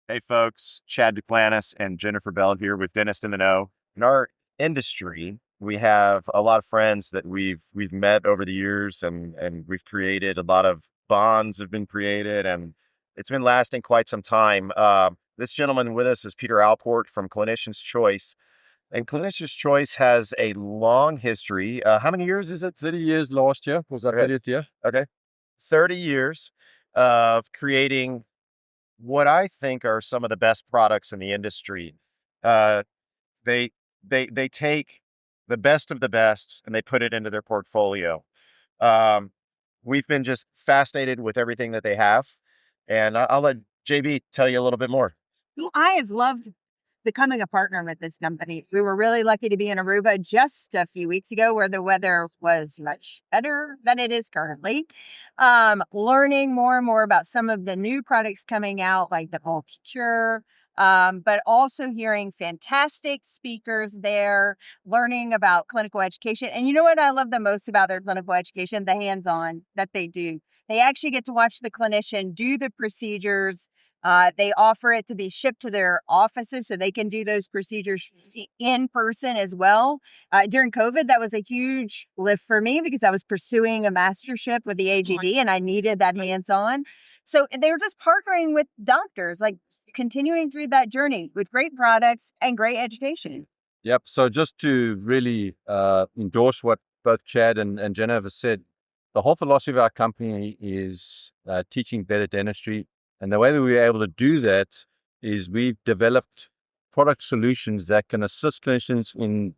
Hey folks, Chad Duplantis and Jennifer Bell here with Dentist in the Know. In our industry, we have a lot of friends that we've met over the years, and we've created a lot of bonds have been created, and it's been lasting quite some time. This gentleman with us is Peter Alport from Clinician's Choice, and Clinician's Choice has a long history. How many years is it? 30 years last year. Was that Okay, 30th year? okay, 30 years of creating what I think are some of the best products in the industry. Uh, they they take the best of the best and they put it into their portfolio. Um, we've been just fascinated with everything that they have, and I'll let JB tell you a little bit more. Well, I have loved becoming a partner with this company. We were really lucky to be in Aruba just a few weeks ago where the weather was much better than it is currently. Learning more and more about some of the new products coming out, like the bulk cure, but also hearing fantastic speakers there, learning about clinical education. And you know what I love the most about their clinical education? The hands-on that they do. They actually get to watch the clinician do the procedures. They offer it to be shipped to their offices so they can do those procedures in person as well. During COVID, that was a huge lift for me because I was pursuing a mastership with the AGD and I needed that hands-on. So they were just partnering with doctors, like continuing through that journey with great products and great education. Yep. So just to really endorse what both Chad and Jenna have said, the whole philosophy of our company is teaching better dentistry. And the way that we were able to do that is we've developed product solutions that can assist clinicians in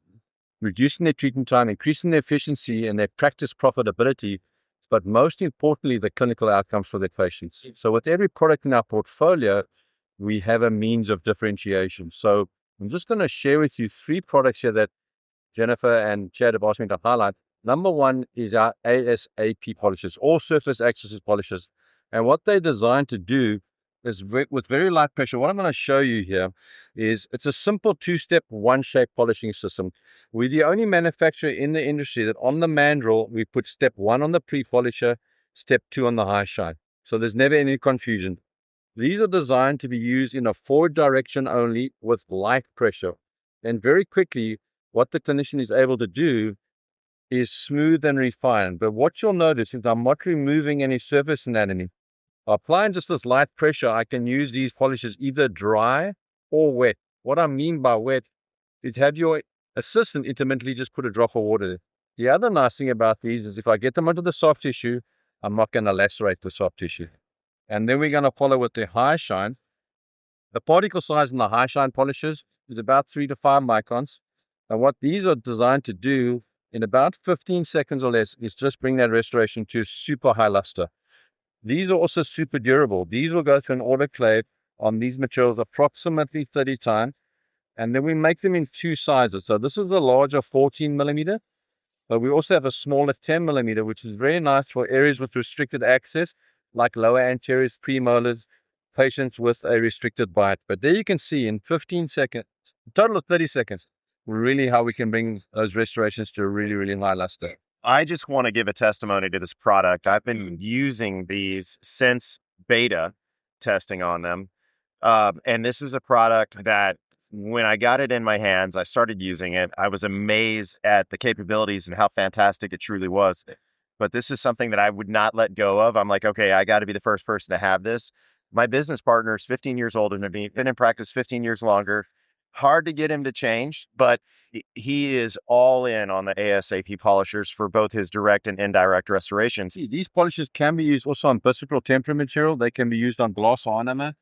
reducing their treatment time, increasing their efficiency and their practice profitability, but most importantly, the clinical outcomes for their patients. So with every product in our portfolio, we have a means of differentiation. So I'm just going to share with you 3 products here that Jennifer and Chad have asked me to highlight. Number 1 is our ASAP polishes, all surface access polishes. And what they're designed to do is with very light pressure. What I'm going to show you here is it's a simple 2-step, one-shape polishing system. We're the only manufacturer in the industry that on the mandrel, we put step 1 on the pre-polisher, step 2 on the high shine. So there's never any confusion. These are designed to be used in a forward direction only with light pressure. And very quickly, what the clinician is able to do is smooth and refine. But what you'll notice is I'm not removing any surface anatomy. Applying just this light pressure, I can use these polishes either dry or wet. What I mean by wet is have your assistant intermittently just put a drop of water there. The other nice thing about these is if I get them onto the soft tissue, I'm not going to lacerate the soft tissue. And then we're going to follow with the high shine. The particle size in the high shine polishes is about 3 to 5 microns. And what these are designed to do in about 15 seconds or less is just bring that restoration to super high luster. These are also super durable. These will go through an autoclave on these materials approximately 30 times. And then we make them in 2 sizes. So this is a larger 14 millimeter, but we also have a smaller 10 millimeter, which is very nice for areas with restricted access, like lower anteriors, premolars, patients with a restricted bite. But there you can see in 15 seconds, a total of 30 seconds, really how we can bring those restorations to a really, really high luster. I just want to give a testimony to this product. I've been using these since beta testing on them. And this is a product that when I got it in my hands, I started using it. I was amazed at the capabilities and how fantastic it truly was. But this is something that I would not let go of. I'm like, okay, I got to be the first person to have this. My business partner is 15 years older than me, been in practice 15 years longer. Hard to get him to change, but he is all in on the ASAP polishers for both his direct and indirect restorations. These polishes can be used also on visceral temporary material. They can be used on glass ionomer.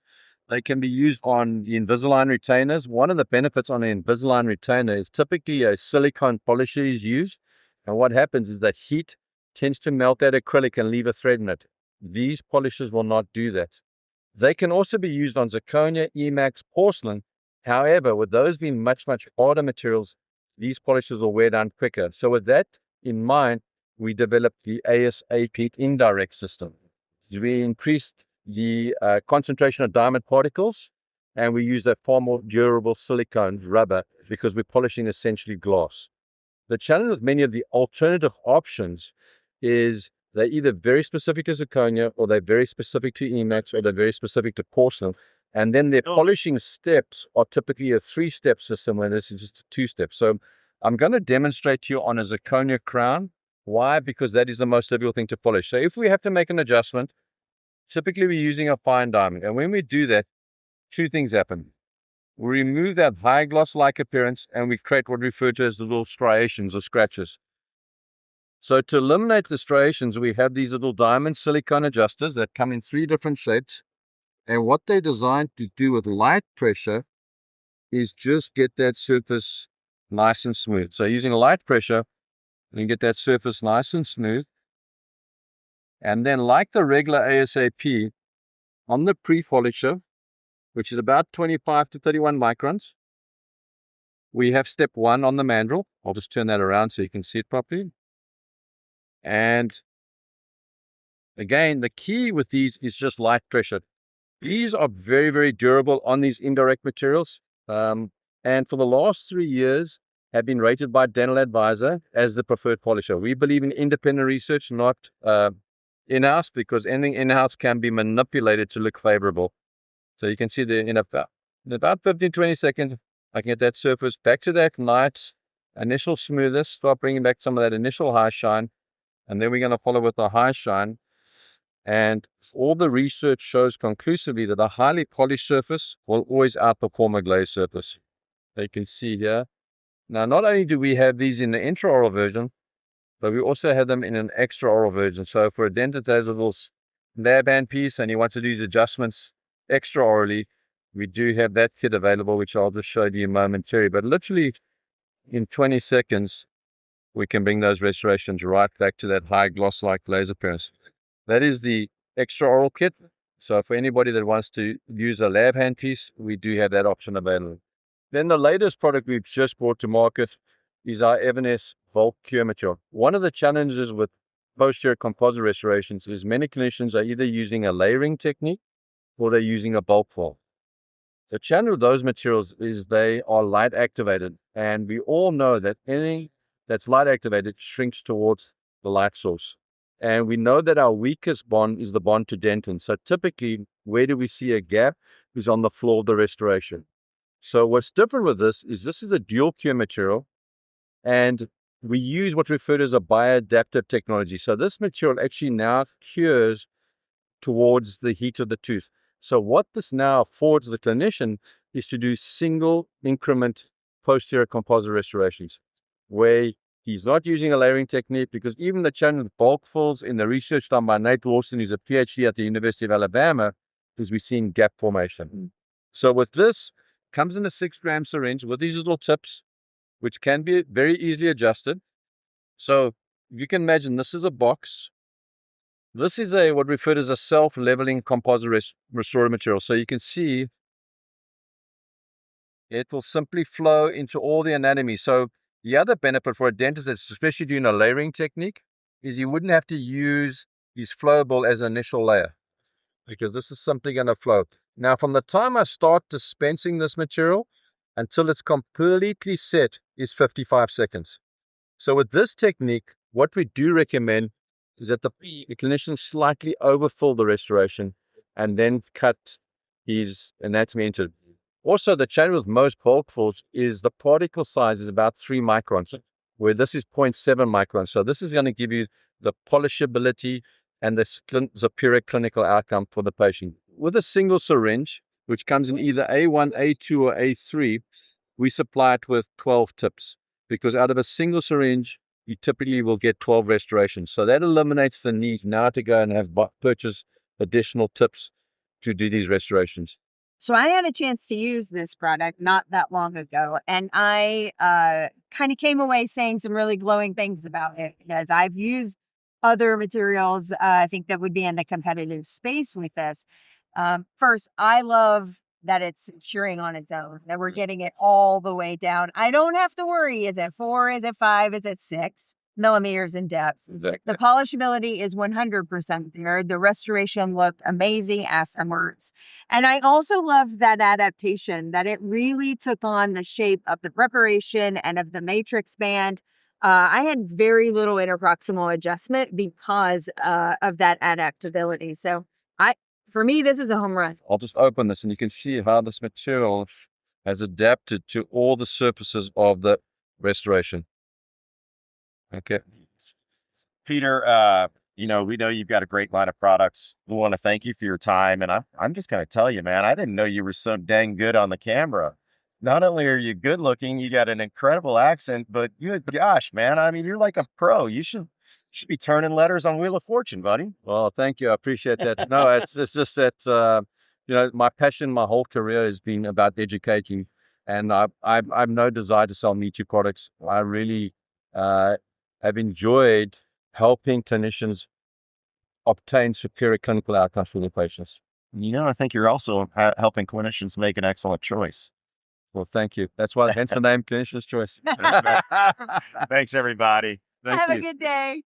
They can be used on the Invisalign retainers. One of the benefits on an Invisalign retainer is typically a silicone polisher is used. And what happens is that heat tends to melt that acrylic and leave a thread in it. These polishes will not do that. They can also be used on zirconia, emax, porcelain. However, with those being much, much harder materials, these polishes will wear down quicker. So with that in mind, we developed the ASAP indirect system. We increased the concentration of diamond particles, and we use a far more durable silicone rubber because we're polishing essentially glass. The challenge with many of the alternative options is they're either very specific to zirconia, or they're very specific to emax, or they're very specific to porcelain. And then their polishing steps are typically a 3-step system, where this is just a 2-step. So I'm going to demonstrate to you on a zirconia crown. Why? Because that is the most difficult thing to polish. So if we have to make an adjustment, typically we're using a fine diamond. And when we do that, 2 things happen. We remove that high gloss-like appearance, and we create what we refer to as little striations or scratches. So to eliminate the striations, we have these little diamond silicone adjusters that come in 3 different shapes. And what they're designed to do with light pressure is just get that surface nice and smooth. So using light pressure, you get that surface nice and smooth. And then, like the regular ASAP, on the pre-polisher, which is about 25 to 31 microns, we have step 1 on the mandrel. I'll just turn that around so you can see it properly. And again, the key with these is just light pressure. These are very, very durable on these indirect materials. And for the last 3 years, have been rated by Dental Advisor as the preferred polisher. We believe in independent research, not in-house, because anything in-house can be manipulated to look favorable. So you can see in about 15, 20 seconds, I can get that surface back to that nice initial smoothness, start bringing back some of that initial high shine, and then we're going to follow with the high shine. And all the research shows conclusively that a highly polished surface will always outperform a glazed surface. So you can see here. Now, not only do we have these in the intraoral version, but we also have them in an extraoral version. So for a dentist that has a little lab hand piece and he wants to do these adjustments extraorally, we do have that kit available, which I'll just show you momentarily. But literally in 20 seconds, we can bring those restorations right back to that high gloss-like glaze appearance. That is the extraoral kit. So for anybody that wants to use a lab hand piece, we do have that option available. Then the latest product we've just brought to market is our Evanes bulk cure material. One of the challenges with posterior composite restorations is many clinicians are either using a layering technique or they're using a bulk fold. The challenge with those materials is they are light activated, and we all know that anything that's light activated shrinks towards the light source. And we know that our weakest bond is the bond to dentin. So typically, where do we see a gap is on the floor of the restoration. So what's different with this is a dual cure material, and we use what's referred to as a bioadaptive technology. So this material actually now cures towards the heat of the tooth. So what this now affords the clinician is to do single increment posterior composite restorations, where he's not using a layering technique, because even the challenge with bulk folds in the research done by Nate Lawson, who's a PhD at the University of Alabama, is we're seeing gap formation. So with this, comes in a 6-gram syringe with these little tips, which can be very easily adjusted. So you can imagine this is a box. This is what referred as a self-leveling composite restorative material. So you can see it will simply flow into all the anatomy. So the other benefit for a dentist, especially doing a layering technique, is you wouldn't have to use his flowable as an initial layer, because this is simply going to flow. Now, from the time I start dispensing this material until it's completely set is 55 seconds. So with this technique, what we do recommend is that the clinician slightly overfill the restoration and then cut his anatomy into it. Also, the challenge with most bulk folds is the particle size is about 3 microns, where this is 0.7 microns. So this is going to give you the polishability and the superior clinical outcome for the patient. With a single syringe, which comes in either A1, A2, or A3, we supply it with 12 tips, because out of a single syringe, you typically will get 12 restorations. So that eliminates the need now to go and have purchase additional tips to do these restorations. So I had a chance to use this product not that long ago, and I kind of came away saying some really glowing things about it, because I've used other materials, I think, that would be in the competitive space with this. First, I love that it's curing on its own, that we're getting it all the way down. I don't have to worry, is it 4, is it 5, is it 6 millimeters in depth? Exactly. The polishability is 100% there. The restoration looked amazing afterwards. And I also love that adaptation, that it really took on the shape of the preparation and of the matrix band. I had very little interproximal adjustment because of that adaptability. So for me, this is a home run. I'll just open this and you can see how this material has adapted to all the surfaces of the restoration. Okay. Peter, we know you've got a great line of products. We want to thank you for your time. And I'm just going to tell you, man, I didn't know you were so dang good on the camera. Not only are you good looking, you got an incredible accent, but gosh, man, I mean, you're like a pro. You should be turning letters on Wheel of Fortune, buddy. Well, thank you. I appreciate that. No, it's just that, my passion, my whole career has been about educating, and I've no desire to sell Me Too products. I really have enjoyed helping clinicians obtain superior clinical outcomes for their patients. I think you're also helping clinicians make an excellent choice. Well, thank you. That's why, hence the name Clinician's Choice. Thanks, everybody. Thank Have you. a good day.